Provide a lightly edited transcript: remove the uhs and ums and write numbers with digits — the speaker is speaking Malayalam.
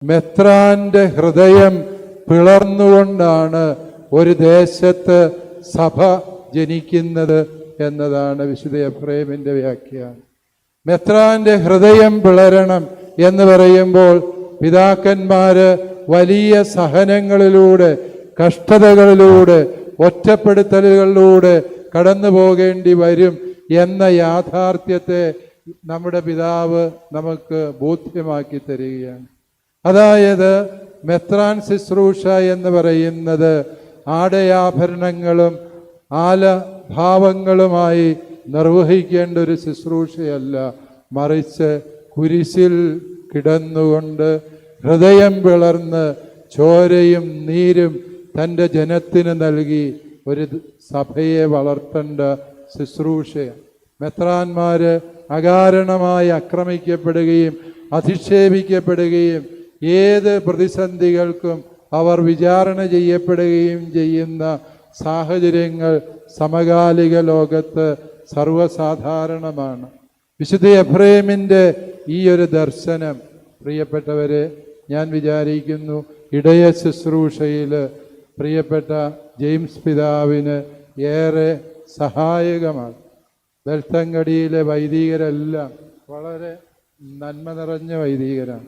മെത്രാന്റെ ഹൃദയം പിളർന്നുകൊണ്ടാണ് ഒരു ദേശത്ത് സഭ ജനിക്കുന്നത് എന്നതാണ് വിശുദ്ധ എഫ്രേമിന്റെ വ്യാഖ്യാനം. മെത്രാന്റെ ഹൃദയം പിളരണം എന്ന് പറയുമ്പോൾ പിതാക്കന്മാര് വലിയ സഹനങ്ങളിലൂടെ, കഷ്ടതകളിലൂടെ, ഒറ്റപ്പെടുത്തലുകളിലൂടെ കടന്നു പോകേണ്ടി വരും എന്ന യാഥാർത്ഥ്യത്തെ നമ്മുടെ പിതാവ് നമുക്ക് ബോധ്യമാക്കി തരികയാണ്. അതായത് മെത്രാൻ ശുശ്രൂഷ എന്ന് പറയുന്നത് ആടയാഭരണങ്ങളും ആലഭാവങ്ങളുമായി നിർവഹിക്കേണ്ട ഒരു ശുശ്രൂഷയല്ല, മറിച്ച് കുരിശിൽ കിടന്നുകൊണ്ട് ഹൃദയം പിളർന്ന് ചോരയും നീരും തൻ്റെ ജനത്തിന് നൽകി ഒരു സഭയെ വളർത്തേണ്ട ശുശ്രൂഷയാണ്. മെത്രാന്മാര് അകാരണമായി ആക്രമിക്കപ്പെടുകയും അധിക്ഷേപിക്കപ്പെടുകയും ഏത് പ്രതിസന്ധികൾക്കും അവർ വിചാരണ ചെയ്യപ്പെടുകയും ചെയ്യുന്ന സാഹചര്യങ്ങൾ സമകാലിക ലോകത്ത് സർവ്വസാധാരണമാണ്. വിശുദ്ധ എഫ്രേമിൻ്റെ ഈ ഒരു ദർശനം പ്രിയപ്പെട്ടവരെ, ഞാൻ വിചാരിക്കുന്നു ഇടയ ശുശ്രൂഷയിൽ പ്രിയപ്പെട്ട ജെയിംസ് പിതാവിന് ഏറെ സഹായകമാണ്. ബെൽത്തങ്കടിയിലെ വൈദികരെല്ലാം വളരെ നന്മ നിറഞ്ഞ വൈദികരാണ്.